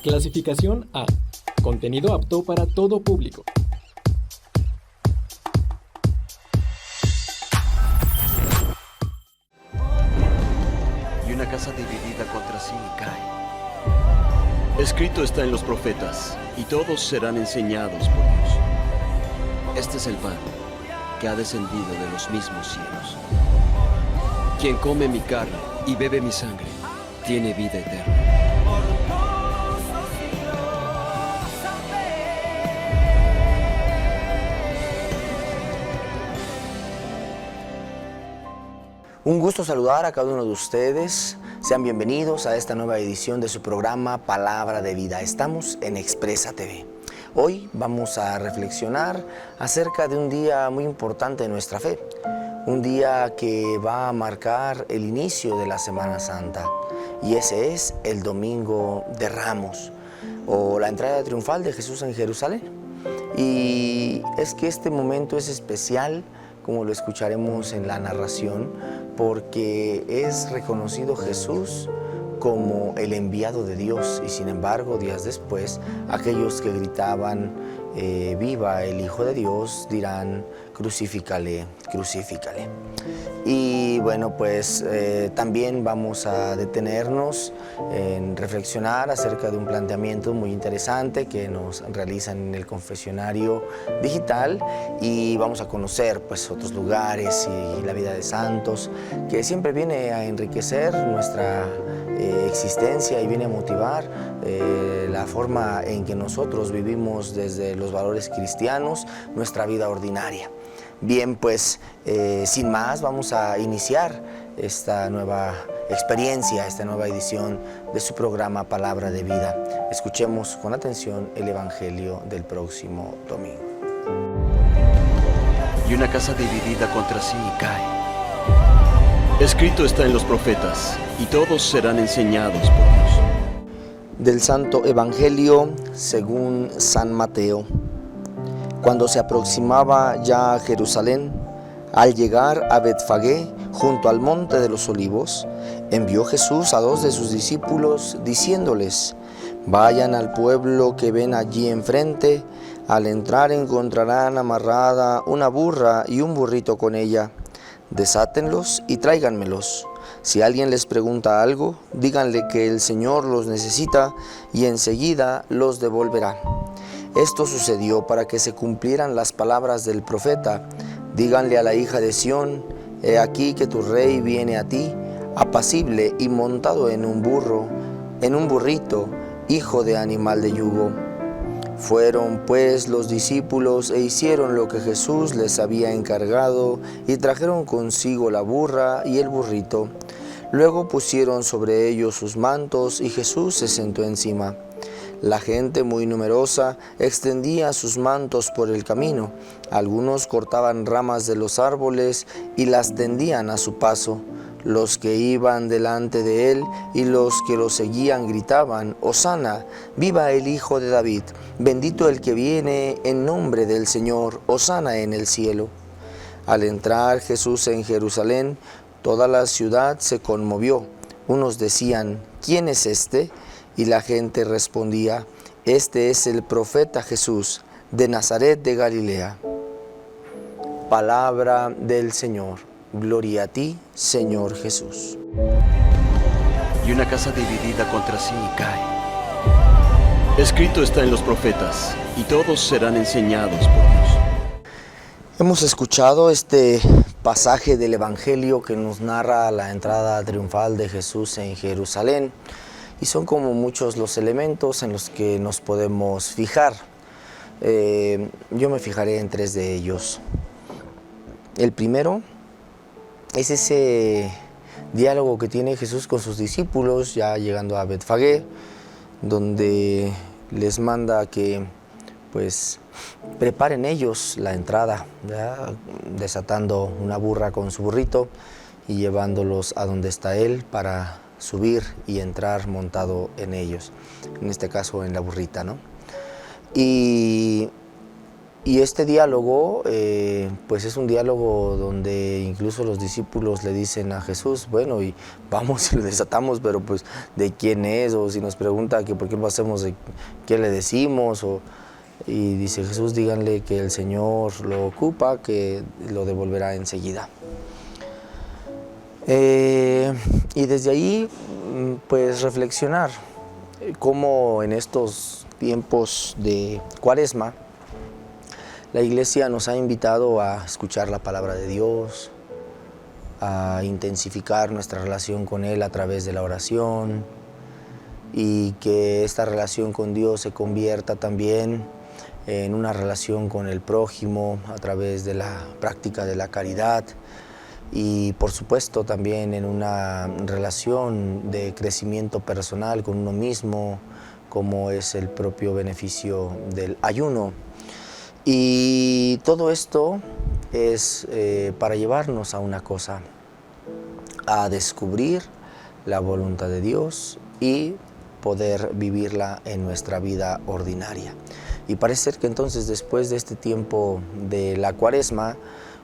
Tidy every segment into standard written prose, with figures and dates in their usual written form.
Clasificación A. Contenido apto para todo público. Y una casa dividida contra sí cae. Escrito está en los profetas, y todos serán enseñados por Dios. Este es el pan que ha descendido de los mismos cielos. Quien come mi carne y bebe mi sangre, tiene vida eterna. Un gusto saludar a cada uno de ustedes. Sean bienvenidos a esta nueva edición de su programa Palabra de Vida. Estamos en Expresa TV. Hoy vamos a reflexionar acerca de un día muy importante de nuestra fe. Un día que va a marcar el inicio de la Semana Santa. Y ese es el Domingo de Ramos, o la entrada triunfal de Jesús en Jerusalén. Y es que este momento es especial, como lo escucharemos en la narración, porque es reconocido Jesús como el enviado de Dios, y sin embargo, días después, aquellos que gritaban viva el Hijo de Dios dirán crucifícale, crucifícale. Y bueno, pues también vamos a detenernos en reflexionar acerca de un planteamiento muy interesante que nos realizan en el confesionario digital, y vamos a conocer pues otros lugares y la vida de santos, que siempre viene a enriquecer nuestra existencia y viene a motivar la forma en que nosotros vivimos desde los valores cristianos nuestra vida ordinaria. Bien, pues sin más vamos a iniciar esta nueva experiencia, esta nueva edición de su programa Palabra de Vida. Escuchemos con atención el Evangelio del próximo domingo. Y una casa dividida contra sí cae. Escrito está en los profetas, y todos serán enseñados por Dios. Del Santo Evangelio según San Mateo. Cuando se aproximaba ya a Jerusalén, al llegar a Betfagé, junto al monte de los Olivos, envió Jesús a 2 de sus discípulos, diciéndoles: vayan al pueblo que ven allí enfrente. Al entrar encontrarán amarrada una burra y un burrito con ella. Desátenlos y tráiganmelos. Si alguien les pregunta algo, díganle que el Señor los necesita y enseguida los devolverá. Esto sucedió para que se cumplieran las palabras del profeta: díganle a la hija de Sión, he aquí que tu rey viene a ti, apacible y montado en un burrito, hijo de animal de yugo. Fueron pues los discípulos e hicieron lo que Jesús les había encargado, y trajeron consigo la burra y el burrito. Luego pusieron sobre ellos sus mantos, y Jesús se sentó encima. La gente muy numerosa extendía sus mantos por el camino. Algunos cortaban ramas de los árboles y las tendían a su paso. Los que iban delante de él y los que lo seguían gritaban: Hosana, viva el Hijo de David, bendito el que viene en nombre del Señor, Hosana en el cielo. Al entrar Jesús en Jerusalén, toda la ciudad se conmovió. Unos decían: ¿quién es este? Y la gente respondía: este es el profeta Jesús, de Nazaret de Galilea. Palabra del Señor. Gloria a ti, Señor Jesús. Y una casa dividida contra sí cae. Escrito está en los profetas, y todos serán enseñados por Dios. Hemos escuchado este pasaje del Evangelio que nos narra la entrada triunfal de Jesús en Jerusalén, y son como muchos los elementos en los que nos podemos fijar. Yo me fijaré en 3 de ellos. El primero es ese diálogo que tiene Jesús con sus discípulos ya llegando a Betfagé, donde les manda que pues preparen ellos la entrada, ¿ya? Desatando una burra con su burrito y llevándolos a donde está él para subir y entrar montado en ellos, en este caso en la burrita, ¿no? Y Y este diálogo, pues es un diálogo donde incluso los discípulos le dicen a Jesús, bueno, y vamos y lo desatamos, pero pues ¿de quién es? O si nos pregunta que por qué lo hacemos, ¿qué le decimos? Y dice Jesús, díganle que el Señor lo ocupa, que lo devolverá enseguida. Y desde ahí, pues reflexionar cómo en estos tiempos de Cuaresma, la Iglesia nos ha invitado a escuchar la palabra de Dios, a intensificar nuestra relación con Él a través de la oración y que esta relación con Dios se convierta también en una relación con el prójimo a través de la práctica de la caridad y por supuesto también en una relación de crecimiento personal con uno mismo, como es el propio beneficio del ayuno. Y todo esto es para llevarnos a una cosa, a descubrir la voluntad de Dios y poder vivirla en nuestra vida ordinaria. Y parece ser que entonces después de este tiempo de la Cuaresma,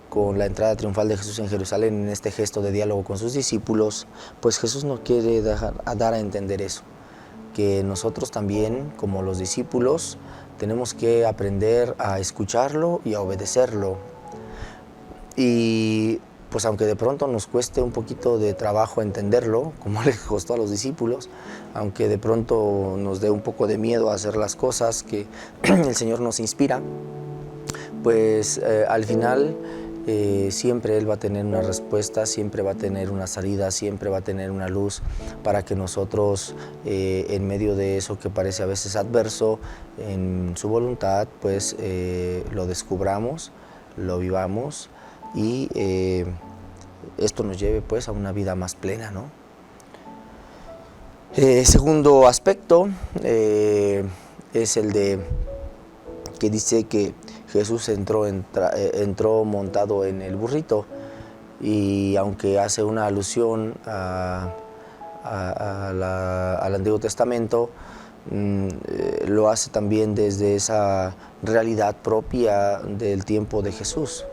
con la entrada triunfal de Jesús en Jerusalén, en este gesto de diálogo con sus discípulos, pues Jesús nos quiere dar a entender eso, que nosotros también, como los discípulos, tenemos que aprender a escucharlo y a obedecerlo. Y pues aunque de pronto nos cueste un poquito de trabajo entenderlo, como le costó a los discípulos, aunque de pronto nos dé un poco de miedo a hacer las cosas que el Señor nos inspira, pues al final siempre Él va a tener una respuesta, siempre va a tener una salida, siempre va a tener una luz para que nosotros en medio de eso que parece a veces adverso en su voluntad, pues lo descubramos, lo vivamos y esto nos lleve pues a una vida más plena, ¿no? Segundo aspecto es el de que dice que Jesús entró montado en el burrito y aunque hace una alusión al Antiguo Testamento, lo hace también desde esa realidad propia del tiempo de Jesús,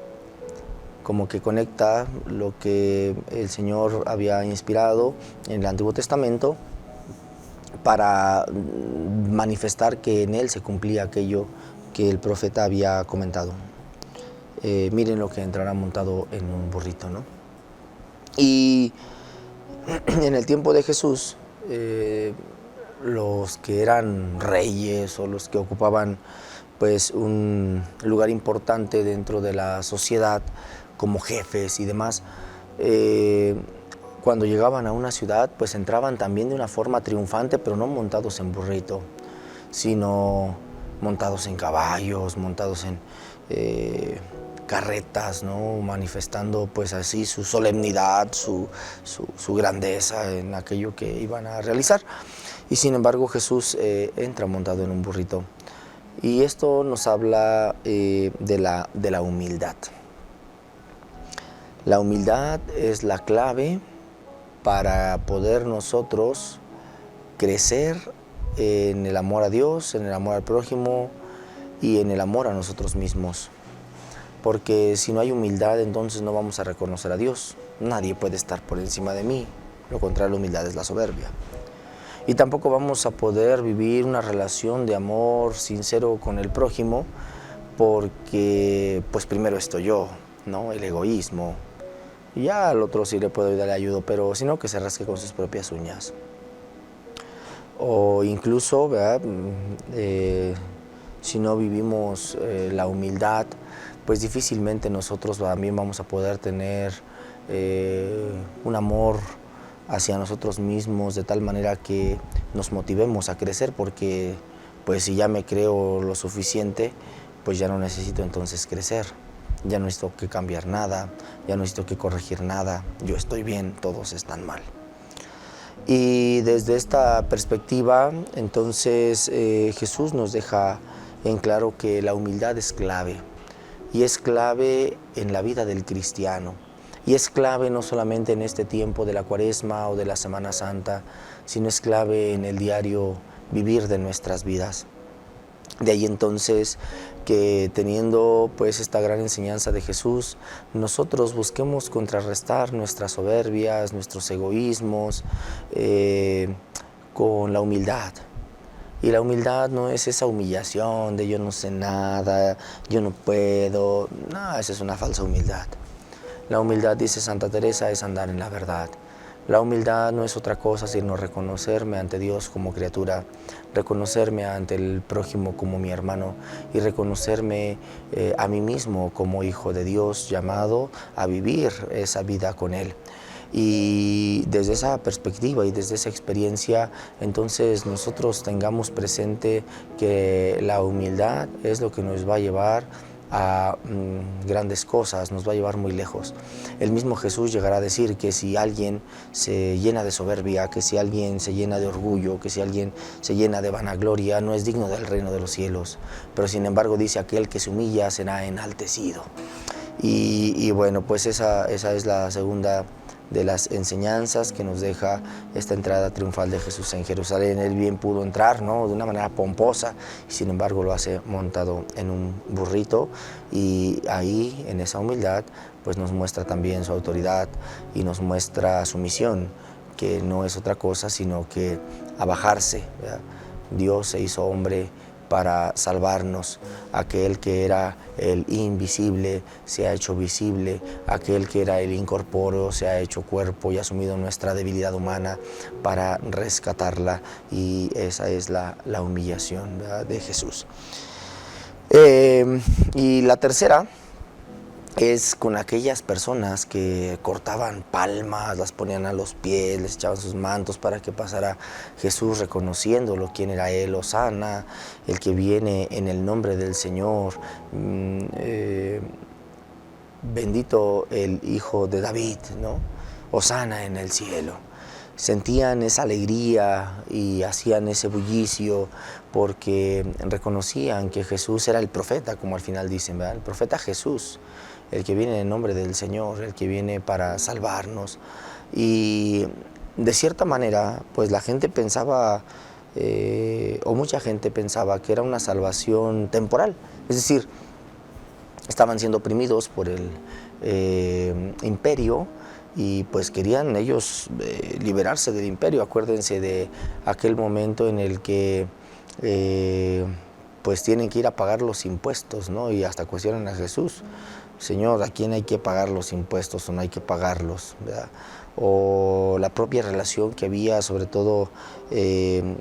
como que conecta lo que el Señor había inspirado en el Antiguo Testamento para manifestar que en Él se cumplía aquello que el profeta había comentado. Miren lo que entrará montado en un burrito, ¿no? Y en el tiempo de Jesús, los que eran reyes o los que ocupaban pues un lugar importante dentro de la sociedad como jefes y demás, cuando llegaban a una ciudad pues entraban también de una forma triunfante, pero no montados en burrito, sino montados en caballos, montados en carretas, ¿no? Manifestando pues así su solemnidad, su grandeza en aquello que iban a realizar. Y sin embargo Jesús entra montado en un burrito. Y esto nos habla de la humildad. La humildad es la clave para poder nosotros crecer en el amor a Dios, en el amor al prójimo y en el amor a nosotros mismos. Porque si no hay humildad, entonces no vamos a reconocer a Dios. Nadie puede estar por encima de mí. Lo contrario, la humildad es la soberbia. Y tampoco vamos a poder vivir una relación de amor sincero con el prójimo porque, pues primero estoy yo, ¿no? El egoísmo. Y ya al otro sí le puedo darle ayuda, pero si no, que se rasque con sus propias uñas. O incluso, ¿verdad? Si no vivimos la humildad, pues difícilmente nosotros también vamos a poder tener un amor hacia nosotros mismos de tal manera que nos motivemos a crecer, porque pues si ya me creo lo suficiente, pues ya no necesito entonces crecer, ya no necesito que cambiar nada, ya no necesito que corregir nada, yo estoy bien, todos están mal. Y desde esta perspectiva, entonces Jesús nos deja en claro que la humildad es clave, y es clave en la vida del cristiano, y es clave no solamente en este tiempo de la Cuaresma o de la Semana Santa, sino es clave en el diario vivir de nuestras vidas. De ahí entonces que teniendo pues esta gran enseñanza de Jesús, nosotros busquemos contrarrestar nuestras soberbias, nuestros egoísmos con la humildad. Y la humildad no es esa humillación de yo no sé nada, yo no puedo. No, esa es una falsa humildad. La humildad, dice Santa Teresa, es andar en la verdad. La humildad no es otra cosa sino reconocerme ante Dios como criatura, reconocerme ante el prójimo como mi hermano y reconocerme a mí mismo como hijo de Dios llamado a vivir esa vida con Él. Y desde esa perspectiva y desde esa experiencia, entonces nosotros tengamos presente que la humildad es lo que nos va a llevar a grandes cosas, nos va a llevar muy lejos. El mismo Jesús llegará a decir que si alguien se llena de soberbia, que si alguien se llena de orgullo, que si alguien se llena de vanagloria, no es digno del reino de los cielos. Pero sin embargo dice, aquel que se humilla será enaltecido. Y bueno, pues esa es la segunda de las enseñanzas que nos deja esta entrada triunfal de Jesús en Jerusalén. Él bien pudo entrar, ¿no?, de una manera pomposa, y sin embargo lo hace montado en un burrito, y ahí, en esa humildad, pues nos muestra también su autoridad y nos muestra su misión, que no es otra cosa sino que abajarse, ¿verdad? Dios se hizo hombre para salvarnos. Aquel que era el invisible se ha hecho visible, aquel que era el incorpóreo se ha hecho cuerpo y ha asumido nuestra debilidad humana para rescatarla, y esa es la humillación, ¿verdad?, de Jesús. Y la tercera es con aquellas personas que cortaban palmas, las ponían a los pies, les echaban sus mantos para que pasara Jesús, reconociéndolo, quién era Él. Hosana, el que viene en el nombre del Señor, bendito el Hijo de David, ¿no? Hosana en el cielo. Sentían esa alegría y hacían ese bullicio porque reconocían que Jesús era el profeta, como al final dicen, ¿verdad? El profeta Jesús, el que viene en el nombre del Señor, el que viene para salvarnos. Y de cierta manera, pues la gente pensaba, o mucha gente pensaba, que era una salvación temporal. Es decir, estaban siendo oprimidos por el imperio, y pues querían ellos liberarse del imperio. Acuérdense de aquel momento en el que pues tienen que ir a pagar los impuestos, ¿no? Y hasta cuestionan a Jesús: Señor, ¿a quién hay que pagar los impuestos o no hay que pagarlos?, ¿verdad? O la propia relación que había, sobre todo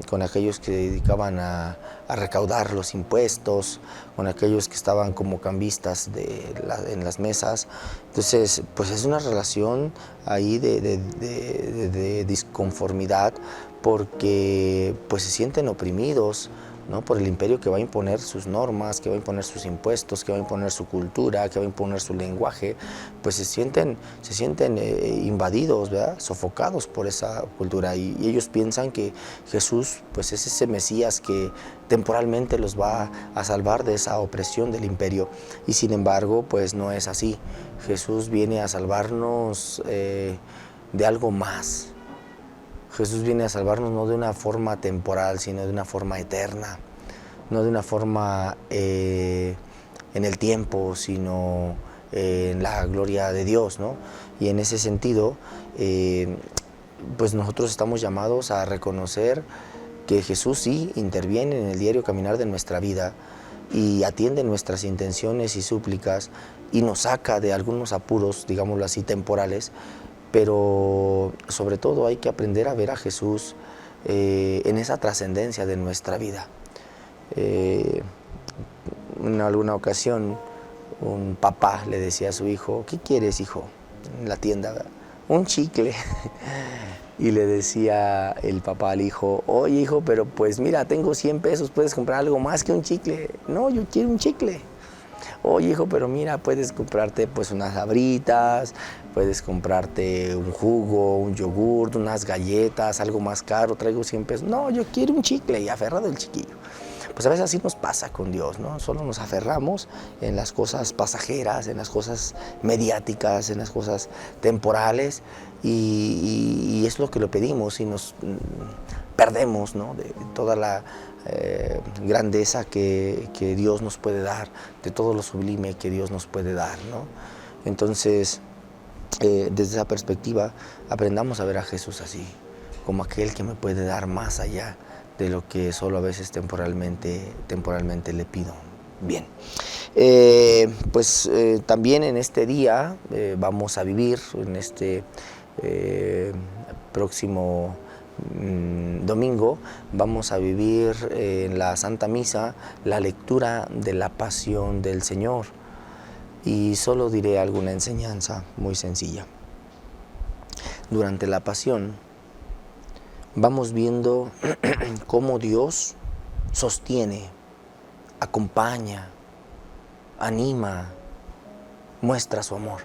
con aquellos que se dedicaban a recaudar los impuestos, con aquellos que estaban como cambistas en las mesas. Entonces, pues es una relación ahí de disconformidad, porque pues se sienten oprimidos, ¿no?, por el imperio que va a imponer sus normas, que va a imponer sus impuestos, que va a imponer su cultura, que va a imponer su lenguaje. Pues se sienten invadidos, ¿verdad?, sofocados por esa cultura, y ellos piensan que Jesús pues es ese Mesías que temporalmente los va a salvar de esa opresión del imperio, y sin embargo pues no es así. Jesús viene a salvarnos de algo más. Jesús viene a salvarnos no de una forma temporal, sino de una forma eterna, no de una forma en el tiempo, sino en la gloria de Dios, ¿no? Y en ese sentido, pues nosotros estamos llamados a reconocer que Jesús sí interviene en el diario caminar de nuestra vida y atiende nuestras intenciones y súplicas y nos saca de algunos apuros, digámoslo así, temporales. Pero sobre todo hay que aprender a ver a Jesús en esa trascendencia de nuestra vida. En alguna ocasión un papá le decía a su hijo: ¿qué quieres, hijo? En la tienda, ¿verdad? Un chicle. Y le decía el papá al hijo: oye, hijo, pero pues mira, tengo 100 pesos, ¿puedes comprar algo más que un chicle? No, yo quiero un chicle. Oye, hijo, pero mira, puedes comprarte pues unas sabritas, puedes comprarte un jugo, un yogur, unas galletas, algo más caro, traigo 100 pesos. No, yo quiero un chicle, y aferrado el chiquillo. pues a veces así nos pasa con Dios, ¿no? Solo nos aferramos en las cosas pasajeras, en las cosas mediáticas, en las cosas temporales, y es lo que le pedimos y nos perdemos, ¿no?, de toda la grandeza que Dios nos puede dar, de todo lo sublime que Dios nos puede dar, ¿no? Entonces, desde esa perspectiva, aprendamos a ver a Jesús así, como aquel que me puede dar más allá de lo que solo a veces temporalmente le pido. Bien, también en este día vamos a vivir, en este próximo domingo, vamos a vivir en la Santa Misa la lectura de la Pasión del Señor. Y solo diré alguna enseñanza muy sencilla. Durante la Pasión vamos viendo cómo Dios sostiene, acompaña, anima, muestra su amor.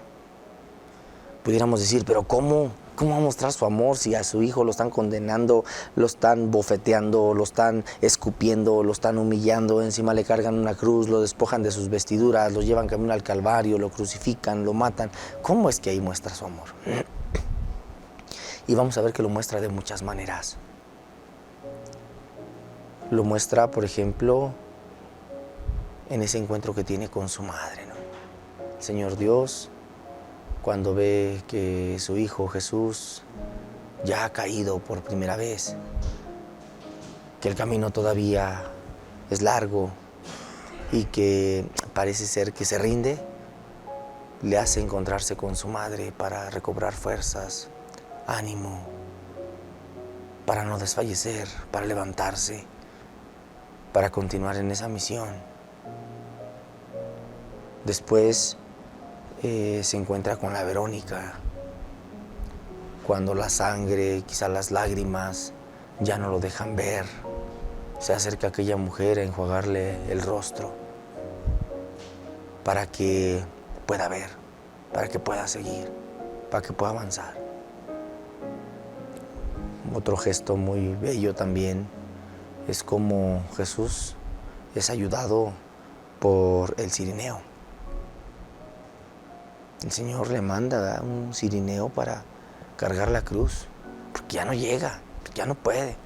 Pudiéramos decir, pero ¿cómo va a mostrar su amor si a su hijo lo están condenando, lo están bofeteando, lo están escupiendo, lo están humillando, encima le cargan una cruz, lo despojan de sus vestiduras, lo llevan camino al Calvario, lo crucifican, lo matan? ¿Cómo es que ahí muestra su amor? Y vamos a ver que lo muestra de muchas maneras. Lo muestra, por ejemplo, en ese encuentro que tiene con su madre, ¿no? El Señor Dios, cuando ve que su Hijo Jesús ya ha caído por primera vez, que el camino todavía es largo y que parece ser que se rinde, le hace encontrarse con su madre para recobrar fuerzas, ánimo, para no desfallecer, para levantarse, para continuar en esa misión. Después se encuentra con la Verónica, cuando la sangre, quizá las lágrimas, ya no lo dejan ver. Se acerca aquella mujer a enjuagarle el rostro para que pueda ver, para que pueda seguir, para que pueda avanzar. Otro gesto muy bello también es como Jesús es ayudado por el cirineo. El Señor le manda un cirineo para cargar la cruz, porque ya no llega, porque ya no puede.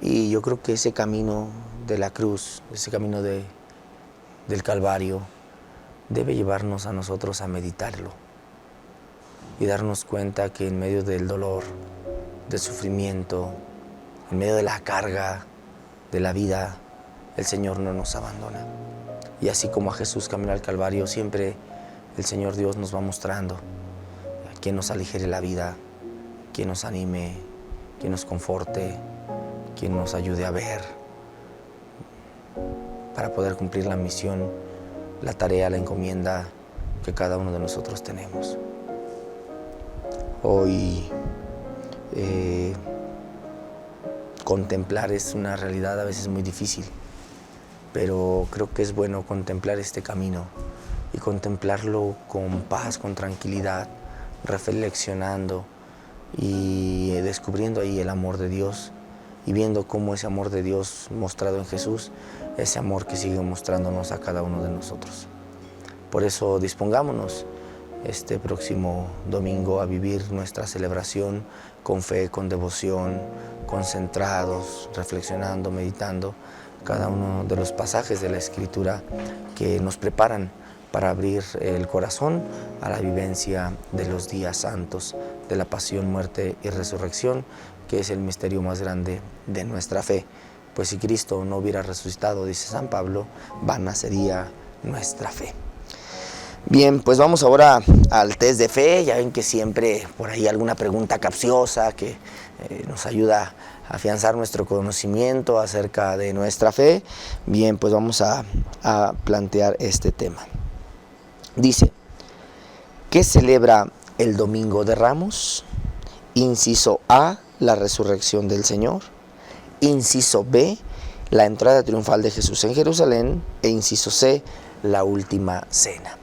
Y yo creo que ese camino de la cruz, ese camino del Calvario, debe llevarnos a nosotros a meditarlo y darnos cuenta que en medio del dolor, del sufrimiento, en medio de la carga de la vida, el Señor no nos abandona. Y así como a Jesús camino al Calvario, siempre el Señor Dios nos va mostrando quien nos aligere la vida, quien nos anime, quien nos conforte, quien nos ayude a ver, para poder cumplir la misión, la tarea, la encomienda que cada uno de nosotros tenemos. Hoy contemplar es una realidad a veces muy difícil, pero creo que es bueno contemplar este camino y contemplarlo con paz, con tranquilidad, reflexionando y descubriendo ahí el amor de Dios y viendo cómo ese amor de Dios mostrado en Jesús, ese amor que sigue mostrándonos a cada uno de nosotros. Por eso dispongámonos este próximo domingo a vivir nuestra celebración con fe, con devoción, concentrados, reflexionando, meditando cada uno de los pasajes de la Escritura que nos preparan para abrir el corazón a la vivencia de los días santos, de la pasión, muerte y resurrección, que es el misterio más grande de nuestra fe. Pues si Cristo no hubiera resucitado, dice San Pablo, vana sería nuestra fe. Bien, pues vamos ahora al test de fe. Ya ven que siempre por ahí alguna pregunta capciosa que nos ayuda a afianzar nuestro conocimiento acerca de nuestra fe. Bien, pues vamos a plantear este tema. Dice, ¿qué celebra el Domingo de Ramos? Inciso A, la resurrección del Señor. Inciso B, la entrada triunfal de Jesús en Jerusalén. E inciso C, la última cena.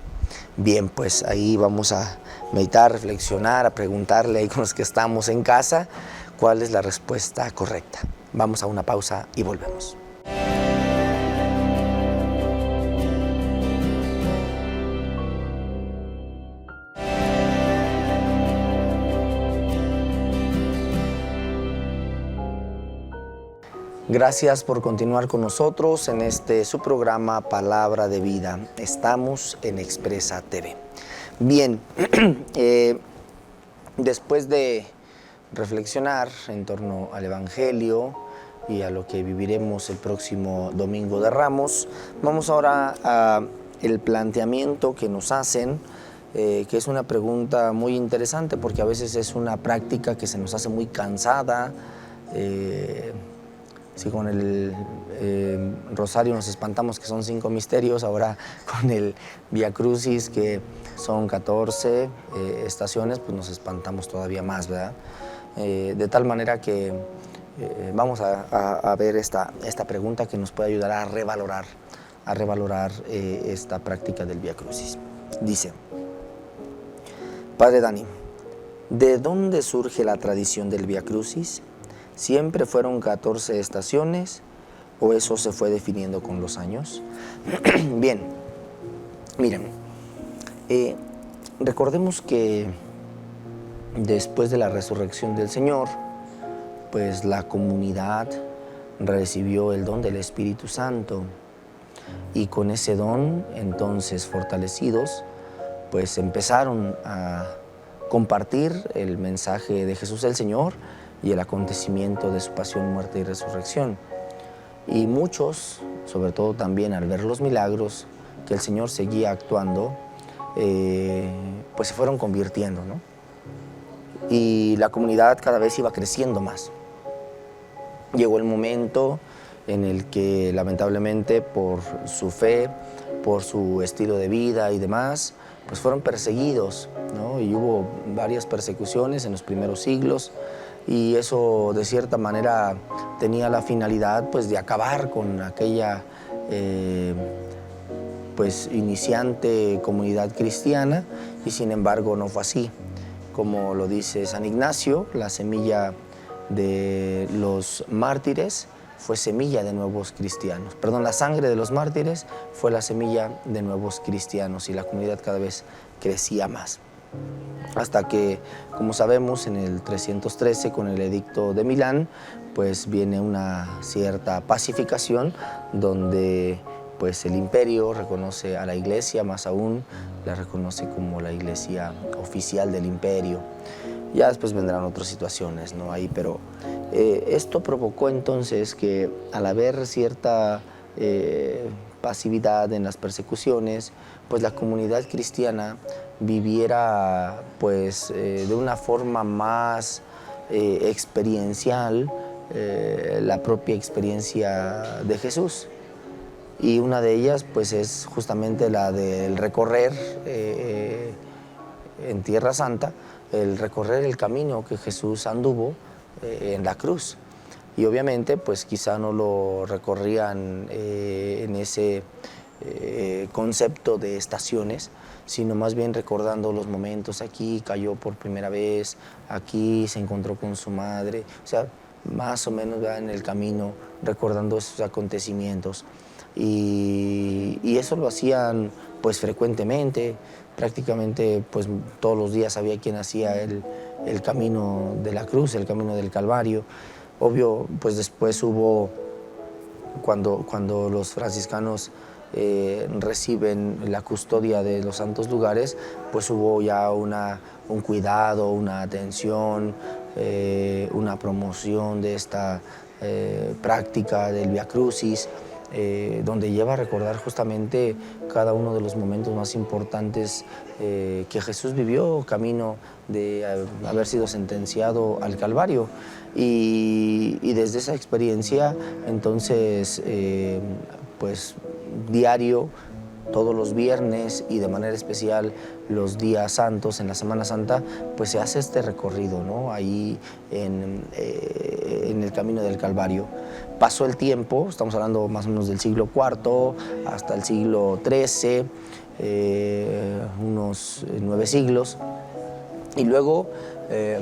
Bien, pues ahí vamos a meditar, reflexionar, a preguntarle ahí con los que estamos en casa cuál es la respuesta correcta. Vamos a una pausa y volvemos. Gracias por continuar con nosotros en su programa Palabra de Vida. Estamos en Expresa TV. Bien, después de reflexionar en torno al Evangelio y a lo que viviremos el próximo Domingo de Ramos, vamos ahora al planteamiento que nos hacen, que es una pregunta muy interesante porque a veces es una práctica que se nos hace muy cansada. Si con el rosario nos espantamos que son 5 misterios, ahora con el Vía Crucis, que son 14 estaciones, pues nos espantamos todavía más, ¿verdad? De tal manera que vamos a ver esta pregunta que nos puede ayudar a revalorar esta práctica del Vía Crucis. Dice: Padre Dani, ¿de dónde surge la tradición del Vía Crucis? ¿Siempre fueron 14 estaciones o eso se fue definiendo con los años? Bien, miren, recordemos que después de la resurrección del Señor, pues la comunidad recibió el don del Espíritu Santo y con ese don, entonces fortalecidos, pues empezaron a compartir el mensaje de Jesús el Señor y el acontecimiento de su pasión, muerte y resurrección. Y muchos, sobre todo también al ver los milagros que el Señor seguía actuando, pues se fueron convirtiendo, ¿no? Y la comunidad cada vez iba creciendo más. Llegó el momento en el que lamentablemente por su fe, por su estilo de vida y demás, pues fueron perseguidos, ¿no? Y hubo varias persecuciones en los primeros siglos. Y eso de cierta manera tenía la finalidad pues de acabar con aquella pues iniciante comunidad cristiana, y sin embargo no fue así. Como lo dice San Ignacio, la semilla de los mártires fue semilla de nuevos cristianos. Perdón, la sangre de los mártires fue la semilla de nuevos cristianos y la comunidad cada vez crecía más. Hasta que, como sabemos, en el 313, con el Edicto de Milán, pues viene una cierta pacificación donde pues el imperio reconoce a la iglesia, más aún la reconoce como la iglesia oficial del imperio. Ya después vendrán otras situaciones, ¿no? Ahí, pero esto provocó entonces que al haber cierta pasividad en las persecuciones, pues la comunidad cristiana viviera pues de una forma más experiencial la propia experiencia de Jesús. Y una de ellas pues es justamente la del recorrer en Tierra Santa, el recorrer el camino que Jesús anduvo en la cruz. Y obviamente pues quizá no lo recorrían en ese concepto de estaciones, sino más bien recordando los momentos. Aquí cayó por primera vez, aquí se encontró con su madre, o sea, más o menos va en el camino recordando esos acontecimientos. Y eso lo hacían pues frecuentemente, prácticamente pues todos los días había quien hacía el camino de la cruz, el camino del Calvario. Obvio, pues después hubo, cuando los franciscanos reciben la custodia de los santos lugares, pues hubo ya un cuidado, una atención, una promoción de esta práctica del Vía Crucis, donde lleva a recordar justamente cada uno de los momentos más importantes que Jesús vivió camino de haber sido sentenciado al Calvario. Y desde esa experiencia, entonces, pues diario, todos los viernes y de manera especial los días santos, en la Semana Santa, pues se hace este recorrido, ¿no? Ahí en el camino del Calvario. Pasó el tiempo, estamos hablando más o menos del siglo IV hasta el siglo XIII, unos 9 siglos, y luego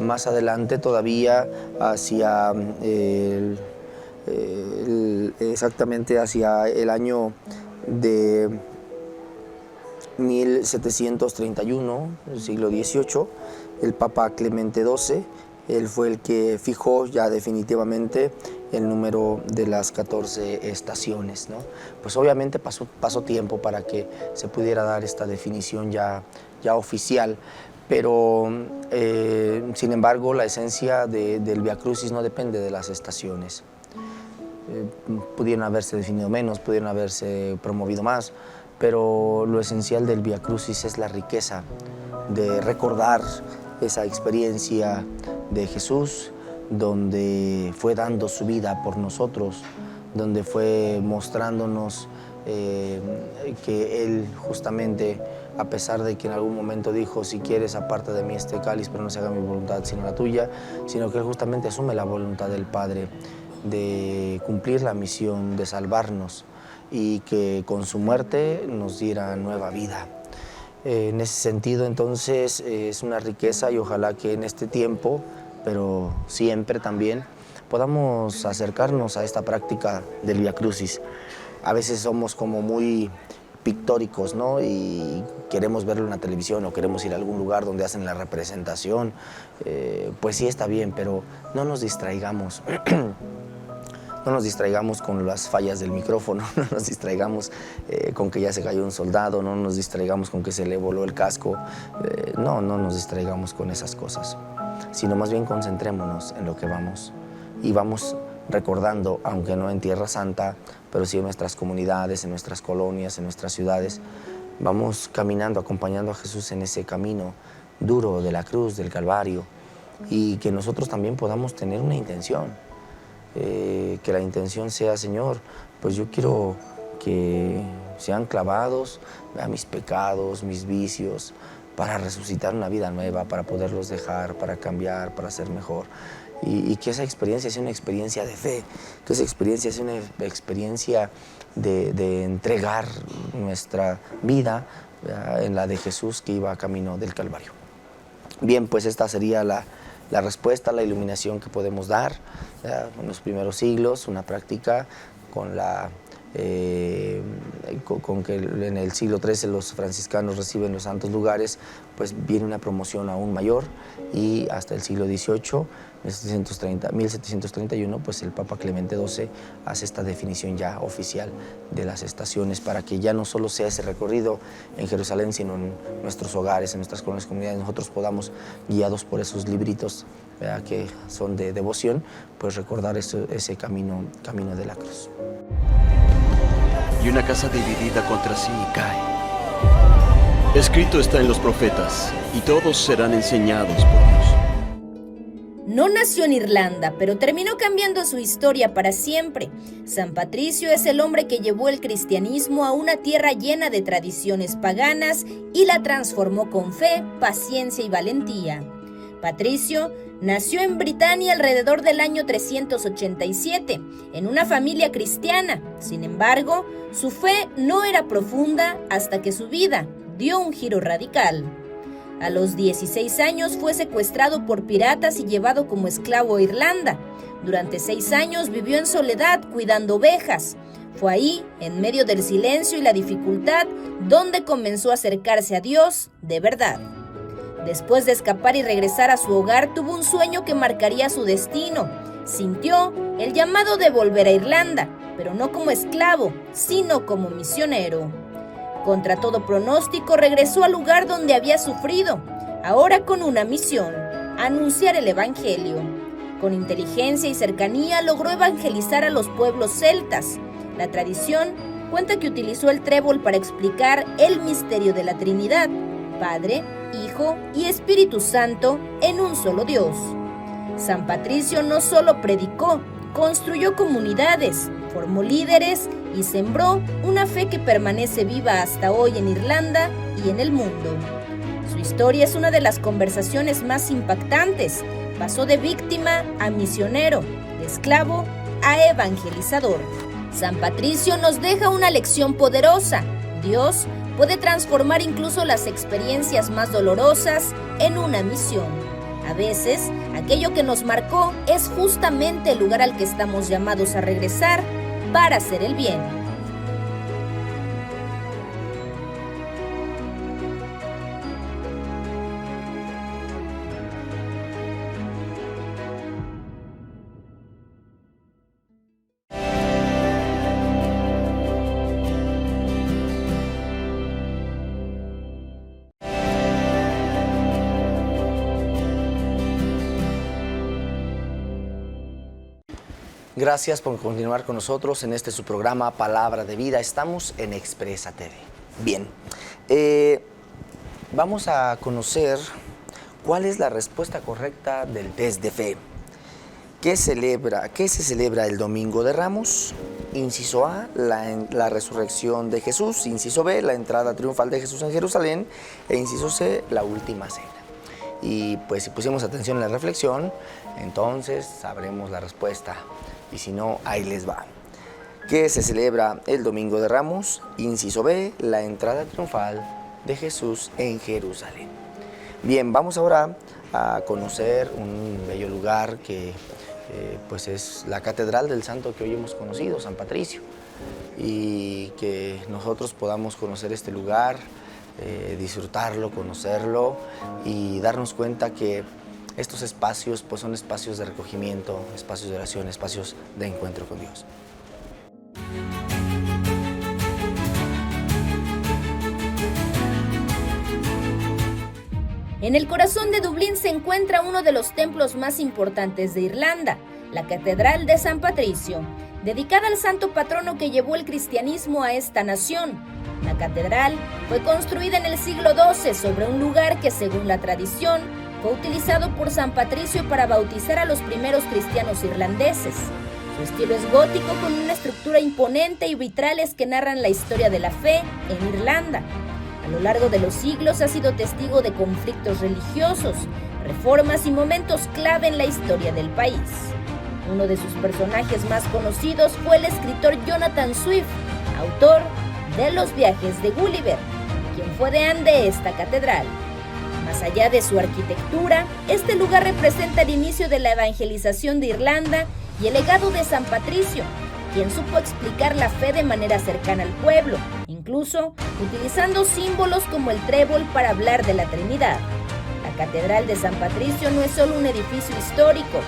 más adelante todavía hacia exactamente hacia el año de 1731, el siglo XVIII, el Papa Clemente XII, él fue el que fijó ya definitivamente el número de las 14 estaciones, ¿no? Pues obviamente pasó tiempo para que se pudiera dar esta definición ya oficial, pero sin embargo la esencia del Vía Crucis no depende de las estaciones. Pudieron haberse definido menos, pudieron haberse promovido más, pero lo esencial del Vía Crucis es la riqueza de recordar esa experiencia de Jesús, donde fue dando su vida por nosotros, donde fue mostrándonos que Él justamente, a pesar de que en algún momento dijo, si quieres aparte de mí este cáliz, pero no se haga mi voluntad sino la tuya, sino que Él justamente asume la voluntad del Padre de cumplir la misión de salvarnos y que con su muerte nos diera nueva vida. En ese sentido, entonces, es una riqueza y ojalá que en este tiempo, pero siempre también, podamos acercarnos a esta práctica del Vía Crucis. A veces somos como muy pictóricos, ¿no? Y queremos verlo en la televisión o queremos ir a algún lugar donde hacen la representación. Pues sí, está bien, pero no nos distraigamos. No nos distraigamos con las fallas del micrófono, no nos distraigamos con que ya se cayó un soldado, no nos distraigamos con que se le voló el casco, no nos distraigamos con esas cosas, sino más bien concentrémonos en lo que vamos y vamos recordando, aunque no en Tierra Santa, pero sí en nuestras comunidades, en nuestras colonias, en nuestras ciudades, vamos caminando, acompañando a Jesús en ese camino duro de la cruz, del Calvario, y que nosotros también podamos tener una intención. Que la intención sea, Señor, pues yo quiero que sean clavados a mis pecados, mis vicios, para resucitar una vida nueva, para poderlos dejar, para cambiar, para ser mejor. Y que esa experiencia sea una experiencia de fe, que esa experiencia sea una experiencia de entregar nuestra vida en la de Jesús que iba camino del Calvario. Bien, pues esta sería la respuesta, la iluminación que podemos dar en los primeros siglos, una práctica con que en el siglo XIII los franciscanos reciben los santos lugares, pues viene una promoción aún mayor, y hasta el siglo XVIII, 1731, pues el Papa Clemente XII hace esta definición ya oficial de las estaciones para que ya no solo sea ese recorrido en Jerusalén, sino en nuestros hogares, en nuestras colonias, comunidades, nosotros podamos, guiados por esos libritos que son de devoción, pues recordar ese camino de la cruz. Y una casa dividida contra sí cae. Escrito está en los profetas, y todos serán enseñados por Dios. No nació en Irlanda, pero terminó cambiando su historia para siempre. San Patricio es el hombre que llevó el cristianismo a una tierra llena de tradiciones paganas y la transformó con fe, paciencia y valentía. Patricio nació en Britania alrededor del año 387, en una familia cristiana. Sin embargo, su fe no era profunda hasta que su vida dio un giro radical. A los 16 años fue secuestrado por piratas y llevado como esclavo a Irlanda. Durante 6 años vivió en soledad cuidando ovejas. Fue ahí, en medio del silencio y la dificultad, donde comenzó a acercarse a Dios de verdad. Después de escapar y regresar a su hogar, tuvo un sueño que marcaría su destino. Sintió el llamado de volver a Irlanda, pero no como esclavo, sino como misionero. Contra todo pronóstico, regresó al lugar donde había sufrido, ahora con una misión: anunciar el Evangelio. Con inteligencia y cercanía logró evangelizar a los pueblos celtas. La tradición cuenta que utilizó el trébol para explicar el misterio de la Trinidad, Padre, Hijo y Espíritu Santo en un solo Dios. San Patricio no solo predicó, construyó comunidades, formó líderes y sembró una fe que permanece viva hasta hoy en Irlanda y en el mundo. Su historia es una de las conversaciones más impactantes. Pasó de víctima a misionero, de esclavo a evangelizador. San Patricio nos deja una lección poderosa. Dios puede transformar incluso las experiencias más dolorosas en una misión. A veces, aquello que nos marcó es justamente el lugar al que estamos llamados a regresar para hacer el bien. Gracias por continuar con nosotros en este su programa Palabra de Vida. Estamos en Expresa TV. Bien, vamos a conocer cuál es la respuesta correcta del test de fe. ¿Qué se celebra el Domingo de Ramos? Inciso A, la resurrección de Jesús. Inciso B, la entrada triunfal de Jesús en Jerusalén. E inciso C, la última cena. Y pues si pusimos atención en la reflexión, entonces sabremos la respuesta. Y si no, ahí les va. ¿Qué se celebra el Domingo de Ramos? Inciso B, la entrada triunfal de Jesús en Jerusalén. Bien, vamos ahora a conocer un bello lugar que pues es la catedral del santo que hoy hemos conocido, San Patricio. Y que nosotros podamos conocer este lugar, disfrutarlo, conocerlo y darnos cuenta que estos espacios pues son espacios de recogimiento, espacios de oración, espacios de encuentro con Dios. En el corazón de Dublín se encuentra uno de los templos más importantes de Irlanda, la Catedral de San Patricio, dedicada al santo patrono que llevó el cristianismo a esta nación. La catedral fue construida en el siglo XII sobre un lugar que, según la tradición, fue utilizado por San Patricio para bautizar a los primeros cristianos irlandeses. Su estilo es gótico con una estructura imponente y vitrales que narran la historia de la fe en Irlanda. A lo largo de los siglos ha sido testigo de conflictos religiosos, reformas y momentos clave en la historia del país. Uno de sus personajes más conocidos fue el escritor Jonathan Swift, autor de Los viajes de Gulliver, quien fue deán de esta catedral. Más allá de su arquitectura, este lugar representa el inicio de la evangelización de Irlanda y el legado de San Patricio, quien supo explicar la fe de manera cercana al pueblo, incluso utilizando símbolos como el trébol para hablar de la Trinidad. La Catedral de San Patricio no es solo un edificio histórico,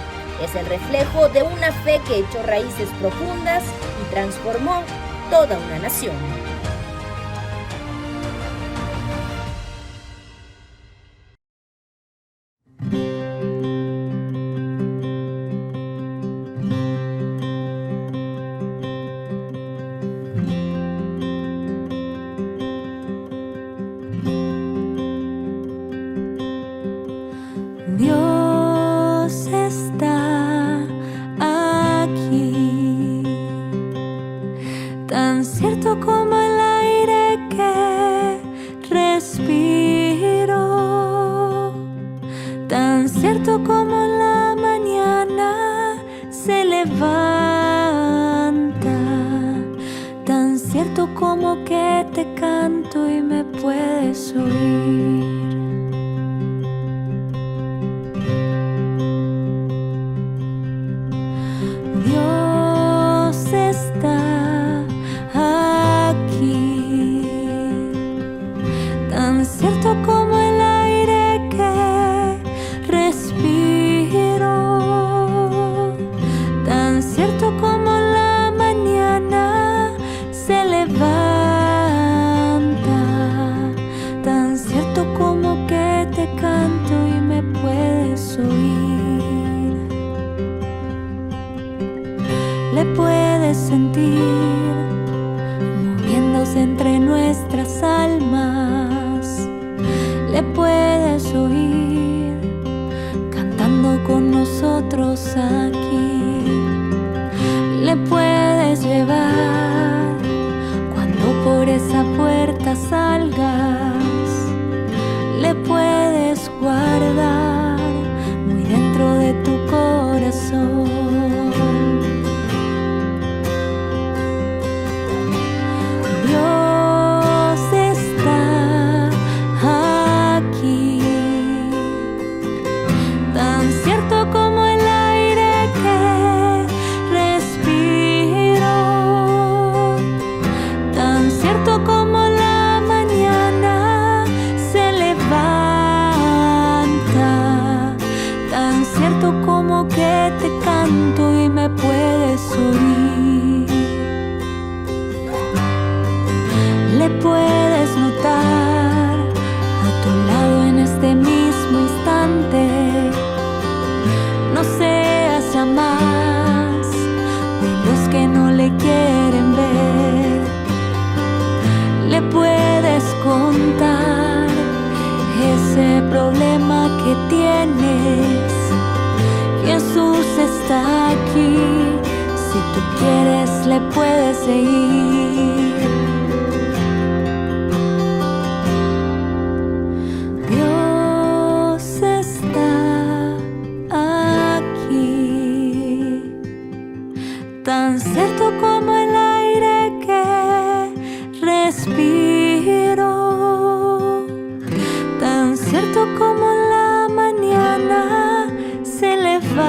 es el reflejo de una fe que echó raíces profundas y transformó toda una nación. Dios está aquí, tan cierto como el aire que respiro, tan cierto como la mañana se levanta, tan cierto como que te canto y me puedes oír. Como el aire que respiro, tan cierto como la mañana se levanta, tan cierto como que te canto y me puedes oír. Le puedes sentir moviéndose entre nuestras almas. Le puedes oír cantando con nosotros aquí. Le puedes llevar cuando por esa puerta salgas. Le puedes guardar muy dentro de tu corazón. este mismo instante no seas ya más de los que no le quieren ver. Le puedes contar ese problema que tienes. Jesús está aquí, si tú quieres le puedes seguir. Dios está aquí, tan cierto como el aire que respiro, tan cierto como la mañana se levanta,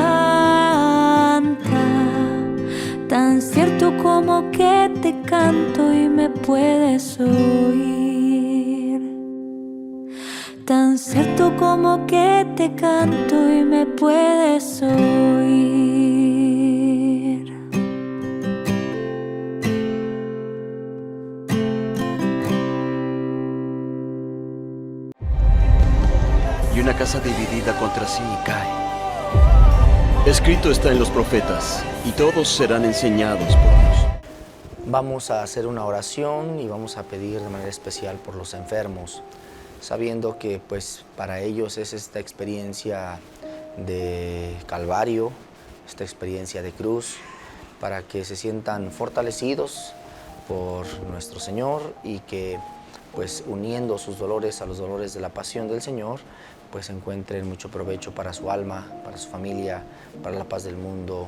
tan cierto como que te canto y me puedes oír, tan cierto como que te canto y me puedes oír. Y una casa dividida contra sí cae. Escrito está en los profetas, y todos serán enseñados por Dios. Vamos a hacer una oración y vamos a pedir de manera especial por los enfermos, sabiendo que pues para ellos es esta experiencia de Calvario, esta experiencia de cruz, para que se sientan fortalecidos por nuestro Señor y que pues uniendo sus dolores a los dolores de la pasión del Señor, pues encuentren mucho provecho para su alma, para su familia, para la paz del mundo,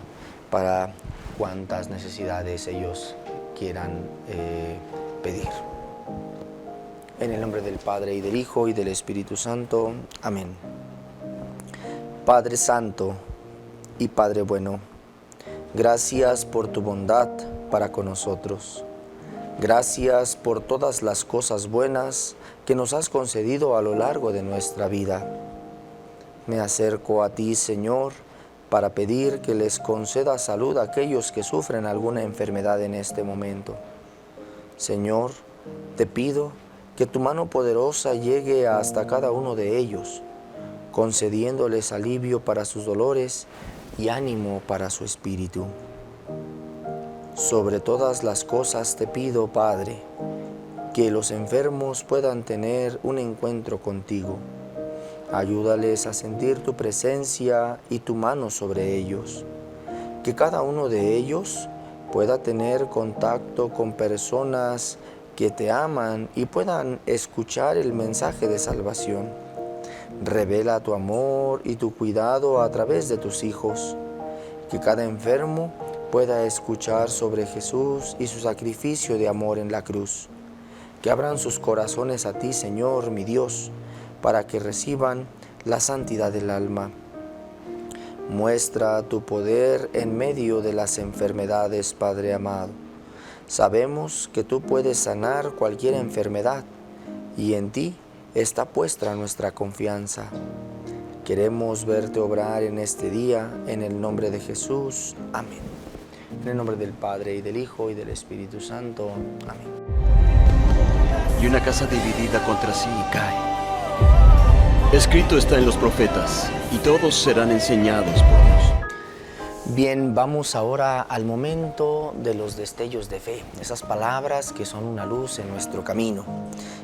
para cuantas necesidades ellos quieran pedir. En el nombre del Padre, y del Hijo, y del Espíritu Santo. Amén. Padre Santo y Padre bueno, gracias por tu bondad para con nosotros. Gracias por todas las cosas buenas que nos has concedido a lo largo de nuestra vida. Me acerco a ti, Señor, para pedir que les conceda salud a aquellos que sufren alguna enfermedad en este momento. Señor, te pido que tu mano poderosa llegue hasta cada uno de ellos, concediéndoles alivio para sus dolores y ánimo para su espíritu. Sobre todas las cosas te pido, Padre, que los enfermos puedan tener un encuentro contigo. Ayúdales a sentir tu presencia y tu mano sobre ellos. Que cada uno de ellos pueda tener contacto con personas que te aman y puedan escuchar el mensaje de salvación. Revela tu amor y tu cuidado a través de tus hijos. Que cada enfermo pueda escuchar sobre Jesús y su sacrificio de amor en la cruz. Que abran sus corazones a ti, Señor, mi Dios, para que reciban la santidad del alma. Muestra tu poder en medio de las enfermedades, Padre amado. Sabemos que tú puedes sanar cualquier enfermedad y en ti está puesta nuestra confianza. Queremos verte obrar en este día, en el nombre de Jesús. Amén. En el nombre del Padre, y del Hijo, y del Espíritu Santo. Amén. Y una casa dividida contra sí cae. Escrito está en los profetas, y todos serán enseñados por Dios. Bien, vamos ahora al momento de los destellos de fe, esas palabras que son una luz en nuestro camino.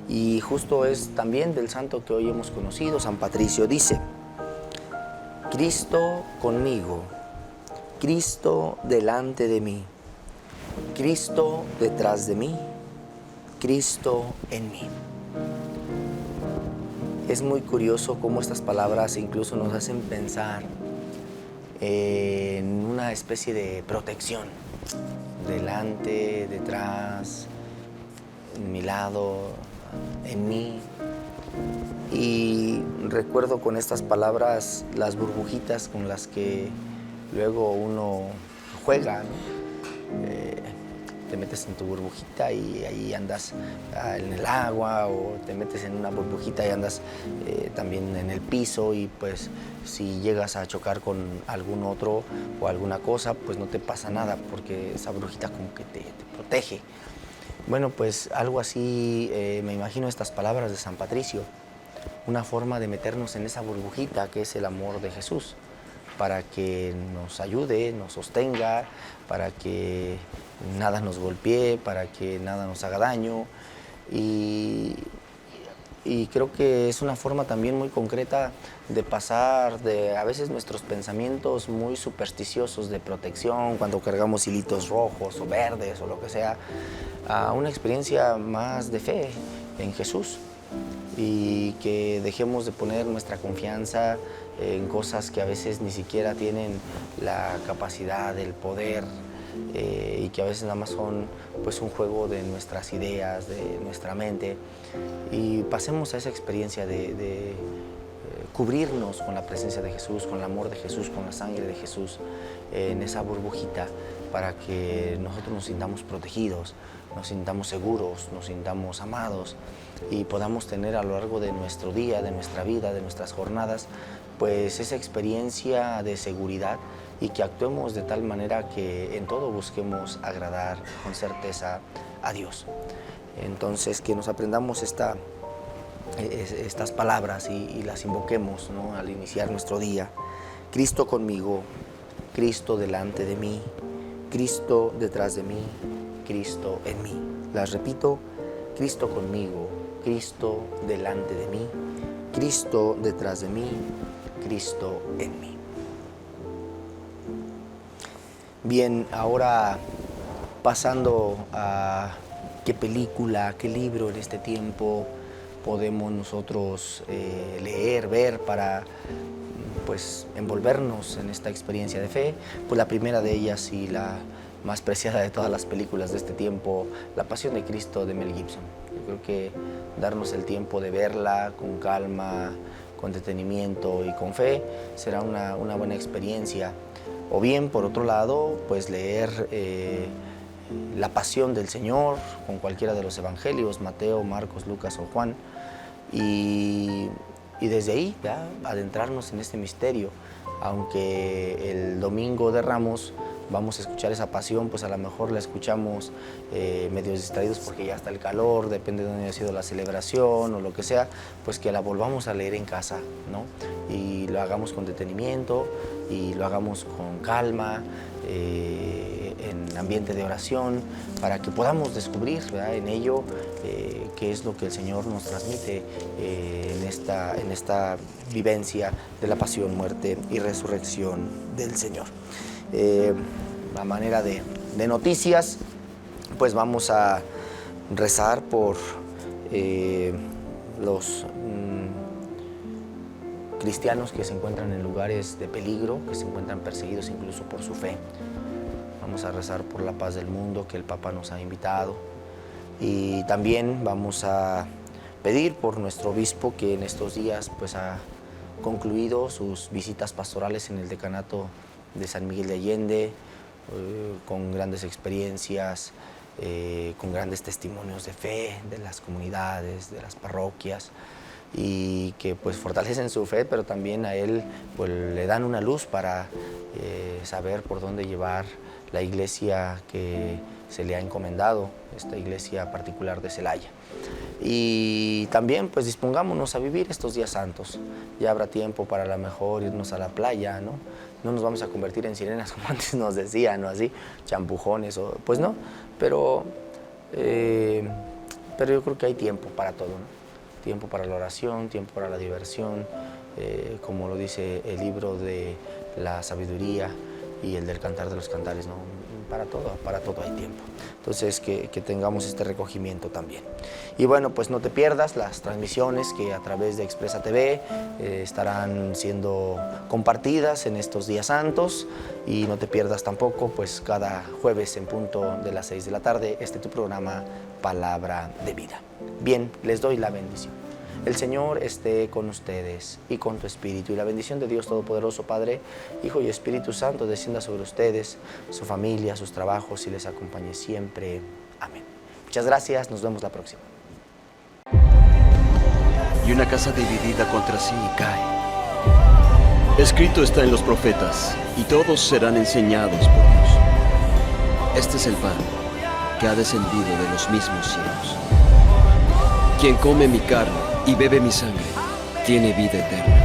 Y justo es también del santo que hoy hemos conocido, San Patricio. Dice: Cristo conmigo, Cristo delante de mí, Cristo detrás de mí, Cristo en mí. Es muy curioso cómo estas palabras incluso nos hacen pensar en una especie de protección, delante, detrás, en mi lado, en mí. Y recuerdo con estas palabras las burbujitas con las que luego uno juega, ¿no? Te metes en tu burbujita y ahí andas en el agua, o te metes en una burbujita y andas también en el piso, y pues si llegas a chocar con algún otro o alguna cosa, pues no te pasa nada porque esa burbujita como que te protege. Bueno, pues algo así me imagino estas palabras de San Patricio, una forma de meternos en esa burbujita que es el amor de Jesús, para que nos ayude, nos sostenga, para que nada nos golpee, para que nada nos haga daño. Y creo que es una forma también muy concreta de pasar de a veces nuestros pensamientos muy supersticiosos de protección, cuando cargamos hilitos rojos o verdes o lo que sea, a una experiencia más de fe en Jesús, y que dejemos de poner nuestra confianza en cosas que a veces ni siquiera tienen la capacidad, el poder, y que a veces nada más son pues un juego de nuestras ideas, de nuestra mente, y pasemos a esa experiencia de cubrirnos con la presencia de Jesús, con el amor de Jesús, con la sangre de Jesús, en esa burbujita, para que nosotros nos sintamos protegidos, nos sintamos seguros, nos sintamos amados, y podamos tener a lo largo de nuestro día, de nuestra vida, de nuestras jornadas, pues esa experiencia de seguridad, y que actuemos de tal manera que en todo busquemos agradar con certeza a Dios. Entonces, que nos aprendamos estas palabras y las invoquemos, ¿no?, al iniciar nuestro día. Cristo conmigo, Cristo delante de mí, Cristo detrás de mí, Cristo en mí. Las repito: Cristo conmigo, Cristo delante de mí, Cristo detrás de mí, Cristo en mí. Bien, ahora pasando a qué película, qué libro en este tiempo podemos nosotros leer, ver para pues envolvernos en esta experiencia de fe. Pues la primera de ellas y la más preciada de todas las películas de este tiempo, La Pasión de Cristo de Mel Gibson. Yo creo que darnos el tiempo de verla con calma, con detenimiento y con fe será una buena experiencia. O bien, por otro lado, pues leer La Pasión del Señor con cualquiera de los evangelios, Mateo, Marcos, Lucas o Juan, y desde ahí ya adentrarnos en este misterio. Aunque el domingo de Ramos vamos a escuchar esa pasión, pues a lo mejor la escuchamos medio distraídos porque ya está el calor, depende de dónde haya sido la celebración o lo que sea, pues que la volvamos a leer en casa, ¿no? Y lo hagamos con detenimiento y lo hagamos con calma, en ambiente de oración, para que podamos descubrir, ¿verdad?, en ello qué es lo que el Señor nos transmite en esta vivencia de la pasión, muerte y resurrección del Señor. A manera de noticias, pues vamos a rezar por los cristianos que se encuentran en lugares de peligro, que se encuentran perseguidos incluso por su fe. Vamos a rezar por la paz del mundo que el Papa nos ha invitado, y también vamos a pedir por nuestro obispo, que en estos días pues ha concluido sus visitas pastorales en el decanato de San Miguel de Allende, con grandes experiencias, con grandes testimonios de fe de las comunidades, de las parroquias, y que pues fortalecen su fe, pero también a él pues le dan una luz para saber por dónde llevar la iglesia que se le ha encomendado, esta iglesia particular de Celaya. Y también pues dispongámonos a vivir estos días santos. Ya habrá tiempo para a lo mejor irnos a la playa, ¿no? No nos vamos a convertir en sirenas como antes nos decían, ¿no? Así, champujones, pues no, pero yo creo que hay tiempo para todo, ¿no? Tiempo para la oración, tiempo para la diversión, como lo dice el libro de la sabiduría y el del Cantar de los Cantares, ¿no? Para todo hay tiempo. Entonces, que tengamos este recogimiento también. Y bueno, pues no te pierdas las transmisiones que a través de Expresa TV estarán siendo compartidas en estos días santos, y no te pierdas tampoco, pues cada jueves en punto de las 6 de la tarde, tu programa Palabra de Vida. Bien, les doy la bendición. El Señor esté con ustedes y con tu espíritu, y la bendición de Dios Todopoderoso, Padre, Hijo y Espíritu Santo, descienda sobre ustedes, su familia, sus trabajos, y les acompañe siempre. Amén. Muchas gracias, nos vemos la próxima. Y una casa dividida contra sí cae. Escrito está en los profetas, y todos serán enseñados por Dios. Este es el pan que ha descendido de los mismos cielos. Quien come mi carne y bebe mi sangre tiene vida eterna.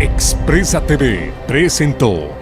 Expresa TV presentó